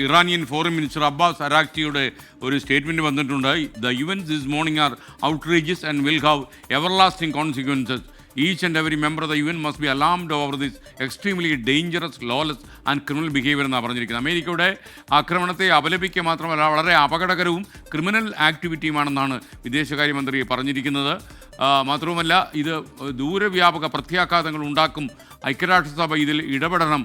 Iranian foreign minister Abbas അരാക്ചിയുടെ ഒരു statement വന്നിട്ടുണ്ട്. The events this morning are outrageous and will have everlasting consequences. Each and every member of the UN must be alarmed over this extremely dangerous, lawless and criminal behavior എന്നാണ് പറഞ്ഞിരിക്കുന്നത്. അമേരിക്കയുടെ ആക്രമണത്തെ അപലപിക്കുക മാത്രമല്ല വളരെ അപകടകരവും criminal ആക്ടിവിറ്റിയുമാണെന്നാണ് വിദേശകാര്യമന്ത്രി പറഞ്ഞിരിക്കുന്നത്. മാത്രവുമല്ല ഇത് ദൂരവ്യാപക പ്രത്യാഘാതങ്ങൾ ഉണ്ടാക്കും, ഐക്യരാഷ്ട്രസഭ ഇതിൽ ഇടപെടണം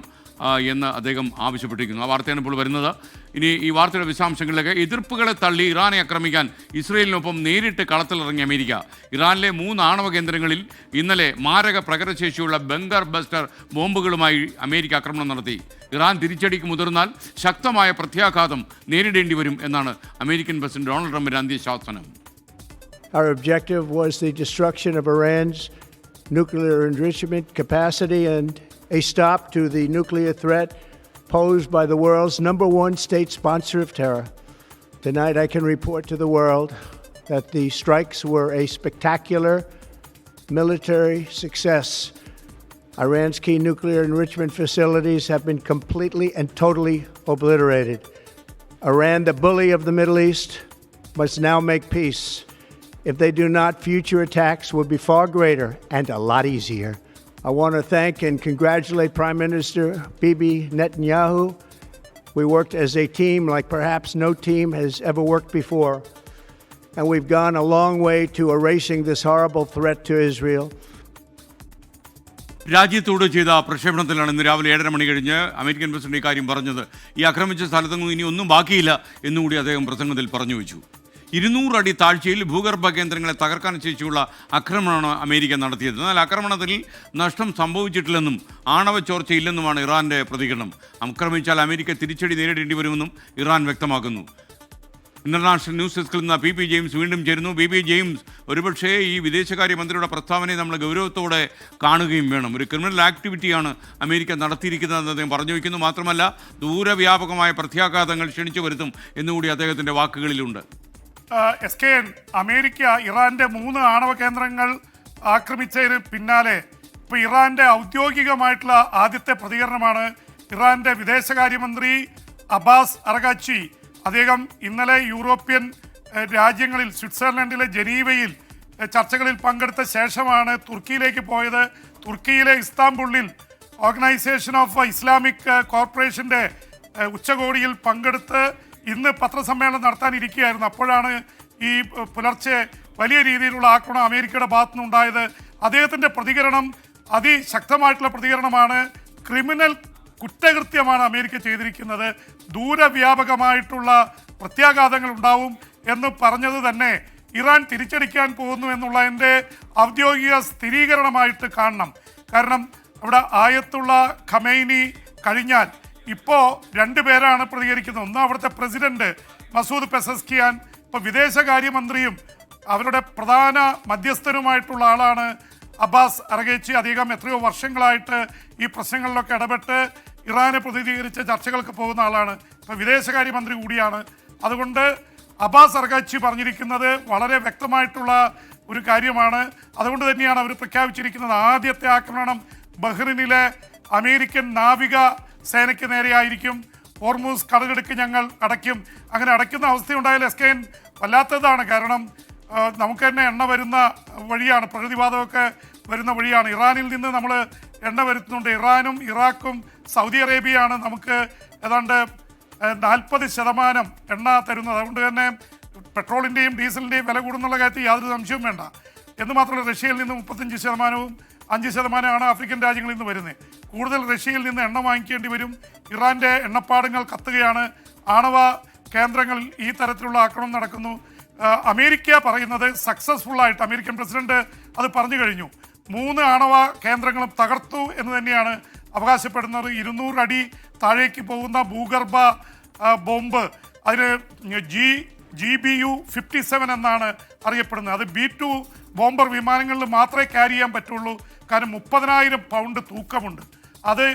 എന്ന് അദ്ദേഹം ആവശ്യപ്പെട്ടിരിക്കുന്നു. ആ വാർത്തയാണ് ഇപ്പോൾ വരുന്നത്. ഇനി ഈ വാർത്തയുടെ വിശദാംശങ്ങളിലേക്ക്. എതിർപ്പുകളെ തള്ളി ഇറാനെ ആക്രമിക്കാൻ ഇസ്രയേലിനൊപ്പം നേരിട്ട് കളത്തിലിറങ്ങിയ അമേരിക്ക ഇറാനിലെ 3 ആണവ കേന്ദ്രങ്ങളിൽ ഇന്നലെ മാരക പ്രകടശേഷിയുള്ള ബങ്കർ ബസ്റ്റർ ബോംബുകളുമായി അമേരിക്ക ആക്രമണം നടത്തി. ഇറാൻ തിരിച്ചടിക്ക് മുതിർന്നാൽ ശക്തമായ പ്രത്യാഘാതം നേരിടേണ്ടി വരും എന്നാണ് അമേരിക്കൻ പ്രസിഡന്റ് ഡൊണാൾഡ് ട്രംപിന്റെ അന്ത്യശാസനം. Our objective was the destruction of Iran's nuclear enrichment capacity and a stop to the nuclear threat posed by the world's #1 state sponsor of terror. Tonight I can report to the world that the strikes were a spectacular military success. Iran's key nuclear enrichment facilities have been completely and totally obliterated. Iran, the bully of the Middle East, must now make peace. If they do not, future attacks will be far greater and a lot easier. I want to thank and congratulate Prime Minister Bibi Netanyahu. We worked as a team like perhaps no team has ever worked before. And we've gone a long way to erasing this horrible threat to Israel. രാജ്യത്തോട് ചെയ്ത പ്രക്ഷേപണത്തിലാണ് ഇന്ന് രാവിലെ 7:30 മണി കഴിഞ്ഞ് American president ഇക്കാര്യം പറഞ്ഞത്. ഈ ആക്രമിച്ച സ്ഥലത്തൊന്നും ഇനി ഒന്നും ബാക്കിയില്ല എന്നുകൂടി അദ്ദേഹം പ്രസംഗത്തിൽ പറഞ്ഞു വെച്ചു. 200 അടി താഴ്ചയിൽ ഭൂഗർഭ കേന്ദ്രങ്ങളെ തകർക്കാൻ ശേഷിയുള്ള ആക്രമണമാണ് അമേരിക്ക നടത്തിയത്. എന്നാൽ ആക്രമണത്തിൽ നഷ്ടം സംഭവിച്ചിട്ടില്ലെന്നും ആണവ ചോർച്ചയില്ലെന്നുമാണ് ഇറാൻ്റെ പ്രതികരണം. ആക്രമിച്ചാൽ അമേരിക്ക തിരിച്ചടി നേരിടേണ്ടി വരുമെന്നും ഇറാൻ വ്യക്തമാക്കുന്നു. ഇന്റർനാഷണൽ ന്യൂസ് ഡെസ്കിൽ നിന്ന് പി ജെയിംസ് വീണ്ടും ചേരുന്നു. പി ജെയിംസ്, ഒരുപക്ഷേ ഈ വിദേശകാര്യമന്ത്രിയുടെ പ്രസ്താവനയെ നമ്മൾ ഗൗരവത്തോടെ കാണുകയും വേണം. ഒരു ക്രിമിനൽ ആക്ടിവിറ്റിയാണ് അമേരിക്ക നടത്തിയിരിക്കുന്നതെന്ന് അദ്ദേഹം പറഞ്ഞു വയ്ക്കുന്നു. മാത്രമല്ല ദൂരവ്യാപകമായ പ്രത്യാഘാതങ്ങൾ ക്ഷണിച്ചു വരുത്തും എന്നുകൂടി അദ്ദേഹത്തിൻ്റെ വാക്കുകളിലുണ്ട്. SKN അമേരിക്ക ഇറാന്റെ 3 ആണവ കേന്ദ്രങ്ങൾ ആക്രമിച്ചതിന് പിന്നാലെ ഇപ്പോൾ ഇറാന്റെ ഔദ്യോഗികമായിട്ടുള്ള ആദ്യത്തെ പ്രതികരണമാണ് ഇറാന്റെ വിദേശകാര്യമന്ത്രി അബ്ബാസ് അറഗാച്ചി. അദ്ദേഹം ഇന്നലെ യൂറോപ്യൻ രാജ്യങ്ങളിൽ സ്വിറ്റ്സർലൻഡിലെ ജനീവയിൽ ചർച്ചകളിൽ പങ്കെടുത്ത ശേഷമാണ് തുർക്കിയിലേക്ക് പോയത്. തുർക്കിയിലെ ഇസ്താംബുളിൽ ഓർഗനൈസേഷൻ ഓഫ് ഇസ്ലാമിക് കോർപ്പറേഷൻ്റെ ഉച്ചകോടിയിൽ പങ്കെടുത്ത് ഇന്ന് പത്രസമ്മേളനം നടത്താനിരിക്കുകയായിരുന്നു. അപ്പോഴാണ് ഈ പുലർച്ചെ വലിയ രീതിയിലുള്ള ആക്രമണം അമേരിക്കയുടെ ഭാഗത്തു നിന്നുണ്ടായത്. അദ്ദേഹത്തിൻ്റെ പ്രതികരണം അതിശക്തമായിട്ടുള്ള പ്രതികരണമാണ്. ക്രിമിനൽ കുറ്റകൃത്യമാണ് അമേരിക്ക ചെയ്തിരിക്കുന്നത്, ദൂരവ്യാപകമായിട്ടുള്ള പ്രത്യാഘാതങ്ങൾ ഉണ്ടാവും എന്ന് പറഞ്ഞത് തന്നെ ഇറാൻ തിരിച്ചടിക്കാൻ പോകുന്നു എന്നുള്ളതിൻ്റെ ഔദ്യോഗിക സ്ഥിരീകരണമായിട്ട് കാണണം. കാരണം അവിടെ ആയത്തുള്ള ഖമൈനി കഴിഞ്ഞാൽ ഇപ്പോൾ 2 പേരാണ് പ്രതികരിക്കുന്നത്. ഒന്ന് അവിടുത്തെ പ്രസിഡന്റ് മസൂദ് പെസസ്കിയാൻ, ഇപ്പോൾ വിദേശകാര്യമന്ത്രിയും അവരുടെ പ്രധാന മധ്യസ്ഥനുമായിട്ടുള്ള ആളാണ് അബ്ബാസ് അറഗാച്ചി. അദ്ദേഹം എത്രയോ വർഷങ്ങളായിട്ട് ഈ പ്രശ്നങ്ങളിലൊക്കെ ഇടപെട്ട് ഇറാനെ പ്രതിനിധീകരിച്ച് ചർച്ചകൾക്ക് പോകുന്ന ആളാണ്, ഇപ്പോൾ വിദേശകാര്യമന്ത്രി കൂടിയാണ്. അതുകൊണ്ട് അബ്ബാസ് അറഗാച്ചി പറഞ്ഞിരിക്കുന്നത് വളരെ വ്യക്തമായിട്ടുള്ള ഒരു കാര്യമാണ്. അതുകൊണ്ട് തന്നെയാണ് അവർ പ്രഖ്യാപിച്ചിരിക്കുന്നത് ആദ്യത്തെ ആക്രമണം ബഹ്റിനിലെ അമേരിക്കൻ നാവിക സേനയ്ക്ക് നേരെയായിരിക്കും. ഹോർമൂസ് കടലിടുക്ക് ഞങ്ങൾ അടയ്ക്കും. അങ്ങനെ അടയ്ക്കുന്ന അവസ്ഥയുണ്ടായാൽ SKN വല്ലാത്തതാണ്. കാരണം നമുക്ക് തന്നെ എണ്ണ വരുന്ന വഴിയാണ്, പ്രകൃതിവാതമൊക്കെ വരുന്ന വഴിയാണ്. ഇറാനിൽ നിന്ന് നമ്മൾ എണ്ണ വരുത്തുന്നുണ്ട്. ഇറാനും ഇറാഖും സൗദി അറേബ്യയാണ് നമുക്ക് ഏതാണ്ട് 40% എണ്ണ തരുന്നത്. അതുകൊണ്ട് തന്നെ പെട്രോളിൻ്റെയും ഡീസലിൻ്റെയും വില കൂടുന്നുള്ള കാര്യത്തിൽ യാതൊരു സംശയവും വേണ്ട. എന്ന് മാത്രമല്ല റഷ്യയിൽ നിന്ന് 35%, 5% ആഫ്രിക്കൻ രാജ്യങ്ങളിൽ നിന്ന് വരുന്നത്. കൂടുതൽ റഷ്യയിൽ നിന്ന് എണ്ണ വാങ്ങിക്കേണ്ടി വരും. ഇറാൻ്റെ എണ്ണപ്പാടങ്ങൾ കത്തുകയാണ്. ആണവ കേന്ദ്രങ്ങളിൽ ഈ തരത്തിലുള്ള ആക്രമണം നടക്കുന്നു. അമേരിക്ക പറയുന്നത് സക്സസ്ഫുള്ളായിട്ട് അമേരിക്കൻ പ്രസിഡന്റ് അത് പറഞ്ഞു കഴിഞ്ഞു. 3 ആണവ കേന്ദ്രങ്ങളും തകർത്തു എന്ന് തന്നെയാണ് അവകാശപ്പെടുന്നത്. 200 അടി താഴേക്ക് പോകുന്ന ഭൂഗർഭ ബോംബ്, അതിന് GBU-57 എന്നാണ് അറിയപ്പെടുന്നത്. അത് B-2 ബോംബർ വിമാനങ്ങളിൽ മാത്രമേ ക്യാരി ചെയ്യാൻ പറ്റുള്ളൂ. കാരണം 30,000 പൗണ്ട് തൂക്കമുണ്ട്. അത്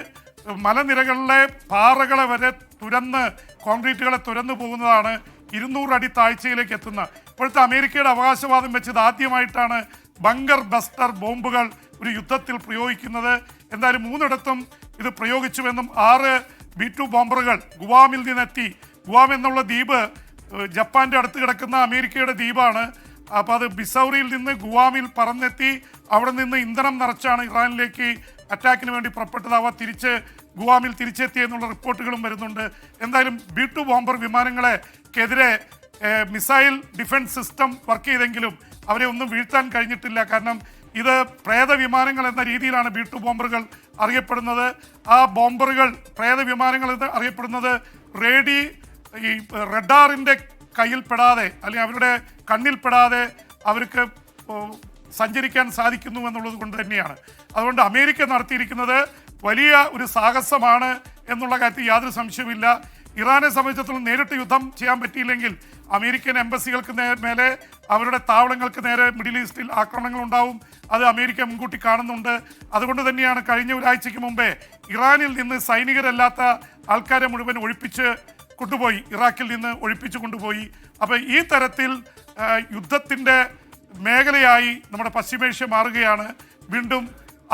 മലനിരകളിലെ പാറകളെ വരെ തുരന്ന്, കോൺക്രീറ്റുകളെ തുരന്നു പോകുന്നതാണ്. 200 അടി താഴ്ചയിലേക്ക് എത്തുന്ന ഇപ്പോഴത്തെ അമേരിക്കയുടെ അവകാശവാദം വെച്ചത് ആദ്യമായിട്ടാണ് ബങ്കർ ബസ്റ്റർ ബോംബുകൾ ഒരു യുദ്ധത്തിൽ പ്രയോഗിക്കുന്നത്. എന്തായാലും 3 ഇടത്തും ഇത് പ്രയോഗിച്ചുവെന്നും 6 B-2 ബോംബറുകൾ ഗുവാമിൽ നിന്നെത്തി. ഗുവാം എന്നുള്ള ദ്വീപ് ജപ്പാന്റെ അടുത്ത് കിടക്കുന്ന അമേരിക്കയുടെ ദ്വീപാണ്. അപ്പോൾ അത് ബിസൗറിയിൽ നിന്ന് ഗുവാമിൽ പറന്നെത്തി അവിടെ നിന്ന് ഇന്ധനം നിറച്ചാണ് ഇറാനിലേക്ക് അറ്റാക്കിന് വേണ്ടി പുറപ്പെട്ടത്. അവ തിരിച്ച് ഗുവാമിൽ തിരിച്ചെത്തി എന്നുള്ള റിപ്പോർട്ടുകളും വരുന്നുണ്ട്. എന്തായാലും B-2 ബോംബർ വിമാനങ്ങളെക്കെതിരെ മിസൈൽ ഡിഫൻസ് സിസ്റ്റം വർക്ക് ചെയ്തെങ്കിലും അവരെ ഒന്നും വീഴ്ത്താൻ കഴിഞ്ഞിട്ടില്ല. കാരണം ഇത് പ്രേത വിമാനങ്ങൾ എന്ന രീതിയിലാണ് B-2 ബോംബറുകൾ അറിയപ്പെടുന്നത്. ആ ബോംബറുകൾ പ്രേത വിമാനങ്ങൾ എന്ന് അറിയപ്പെടുന്നത് ഈ റഡാറിൻ്റെ കയ്യിൽപ്പെടാതെ അല്ലെങ്കിൽ അവരുടെ കണ്ണിൽപ്പെടാതെ അവർക്ക് സഞ്ചരിക്കാൻ സാധിക്കുന്നു എന്നുള്ളത് കൊണ്ട് തന്നെയാണ്. അതുകൊണ്ട് അമേരിക്ക നടത്തിയിരിക്കുന്നത് വലിയ ഒരു സാഹസമാണ് എന്നുള്ള കാര്യത്തിൽ യാതൊരു സംശയവുമില്ല. ഇറാനെ സംബന്ധിച്ചിടത്തോളം നേരിട്ട് യുദ്ധം ചെയ്യാൻ പറ്റിയില്ലെങ്കിൽ അമേരിക്കൻ എംബസികൾക്ക് മേലെ അവരുടെ താവളങ്ങൾക്ക് നേരെ മിഡിൽ ഈസ്റ്റിൽ ആക്രമണങ്ങൾ ഉണ്ടാവും. അത് അമേരിക്ക മുൻകൂട്ടി കാണുന്നുണ്ട്. അതുകൊണ്ട് തന്നെയാണ് കഴിഞ്ഞ ഒരാഴ്ചയ്ക്ക് മുമ്പേ ഇറാനിൽ നിന്ന് സൈനികരല്ലാത്ത ആൾക്കാരെ മുഴുവൻ ഒഴിപ്പിച്ച് കൊണ്ടുപോയി, ഇറാഖിൽ നിന്ന് ഒഴിപ്പിച്ചു കൊണ്ടുപോയി. അപ്പോൾ ഈ തരത്തിൽ യുദ്ധത്തിൻ്റെ മേഖലയായി നമ്മുടെ പശ്ചിമേഷ്യ മാറുകയാണ്. വീണ്ടും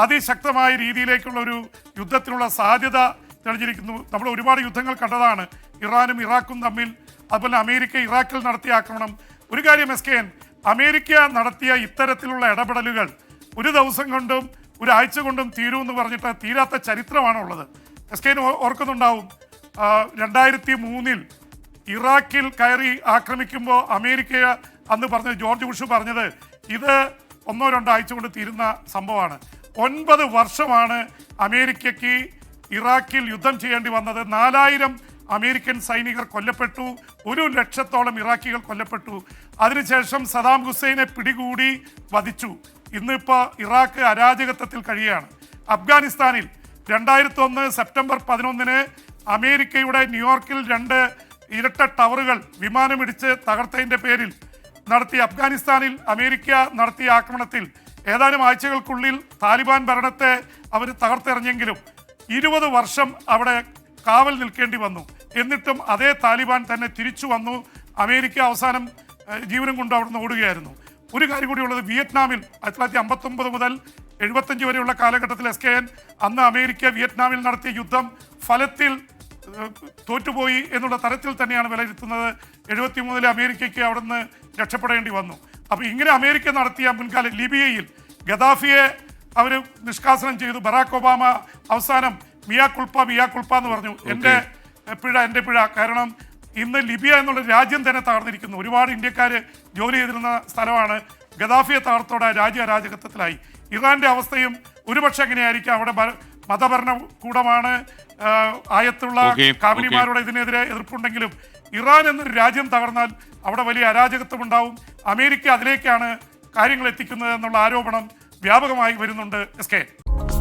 അതിശക്തമായ രീതിയിലേക്കുള്ള ഒരു യുദ്ധത്തിനുള്ള സാധ്യത തെളിഞ്ഞിരിക്കുന്നു. നമ്മൾ ഒരുപാട് യുദ്ധങ്ങൾ കണ്ടതാണ് ഇറാനും ഇറാഖും തമ്മിൽ. അതുപോലെ അമേരിക്ക ഇറാഖിൽ നടത്തിയ ആക്രമണം. ഒരു കാര്യം SKN, അമേരിക്ക നടത്തിയ ഇത്തരത്തിലുള്ള ഇടപെടലുകൾ ഒരു ദിവസം കൊണ്ടും ഒരാഴ്ച കൊണ്ടും തീരുമെന്ന് പറഞ്ഞിട്ട് തീരാത്ത ചരിത്രമാണുള്ളത്. SKN ഓർക്കുന്നുണ്ടാവും 2003 ഇറാഖിൽ കയറി ആക്രമിക്കുമ്പോൾ അമേരിക്ക അന്ന് പറഞ്ഞത്, ജോർജ് ബുഷ് പറഞ്ഞത്, ഇത് 1-2 ആഴ്ച കൊണ്ട് തീരുന്ന സംഭവമാണ്. 9 വർഷമാണ് അമേരിക്കയ്ക്ക് ഇറാഖിൽ യുദ്ധം ചെയ്യേണ്ടി വന്നത്. 4000 അമേരിക്കൻ സൈനികർ കൊല്ലപ്പെട്ടു, 100,000-ഓളം ഇറാഖികൾ കൊല്ലപ്പെട്ടു. അതിനുശേഷം സദാം ഹുസൈനെ പിടികൂടി വധിച്ചു. ഇന്നിപ്പോൾ ഇറാഖ് അരാജകത്വത്തിൽ കഴിയുകയാണ്. അഫ്ഗാനിസ്ഥാനിൽ 2001 സെപ്റ്റംബർ 11 അമേരിക്കയുടെ ന്യൂയോർക്കിൽ 2 ഇരട്ട ടവറുകൾ വിമാനമിടിച്ച് തകർത്തതിൻ്റെ പേരിൽ നടത്തിയ അഫ്ഗാനിസ്ഥാനിൽ അമേരിക്ക നടത്തിയ ആക്രമണത്തിൽ ഏതാനും ആഴ്ചകൾക്കുള്ളിൽ താലിബാൻ ഭരണത്തെ അവർ തകർത്തെറിഞ്ഞെങ്കിലും 20 വർഷം അവിടെ കാവൽ നിൽക്കേണ്ടി വന്നു. എന്നിട്ടും അതേ താലിബാൻ തന്നെ തിരിച്ചു വന്നു. അമേരിക്ക അവസാനം ജീവനം കൊണ്ട് അവിടുന്ന് ഓടുകയായിരുന്നു. ഒരു കാര്യം കൂടിയുള്ളത്, വിയറ്റ്നാമിൽ 1959 മുതൽ 75 വരെയുള്ള കാലഘട്ടത്തിൽ SKN അന്ന് അമേരിക്ക വിയറ്റ്നാമിൽ നടത്തിയ യുദ്ധം ഫലത്തിൽ തോറ്റുപോയി എന്നുള്ള തരത്തിൽ തന്നെയാണ് വിലയിരുത്തുന്നത്. 73 അമേരിക്കയ്ക്ക് അവിടുന്ന് രക്ഷപ്പെടേണ്ടി വന്നു. അപ്പോൾ ഇങ്ങനെ അമേരിക്ക നടത്തിയ മുൻകാല ലിബിയയിൽ ഗദാഫിയെ അവർ നിഷ്കാസനം ചെയ്തു. ബറാക്ക് ഒബാമ അവസാനം മിയാ കുൾപ്പ എന്ന് പറഞ്ഞു, എൻ്റെ പിഴ. കാരണം ഇന്ന് ലിബിയ എന്നുള്ള രാജ്യം തന്നെ തകർന്നിരിക്കുന്നു. ഒരുപാട് ഇന്ത്യക്കാർ ജോലി ചെയ്തിരുന്ന സ്ഥലമാണ്. ഗദാഫിയെ തകർത്തോടെ രാജ്യ അരാജകത്വത്തിലായി. ഇറാൻ്റെ അവസ്ഥയും ഒരുപക്ഷെ എങ്ങനെയായിരിക്കും. അവിടെ മതഭരണകൂടമാണ്, ആയത്തുള്ള കാബിനിമാരുടെ ഇതിനെതിരെ എതിർപ്പുണ്ടെങ്കിലും ഇറാൻ എന്നൊരു രാജ്യം തകർന്നാൽ അവിടെ വലിയ അരാജകത്വം ഉണ്ടാവും. അമേരിക്ക അതിലേക്കാണ് കാര്യങ്ങൾ എത്തിക്കുന്നത് എന്നുള്ള ആരോപണം വ്യാപകമായി വരുന്നുണ്ട്. SKN.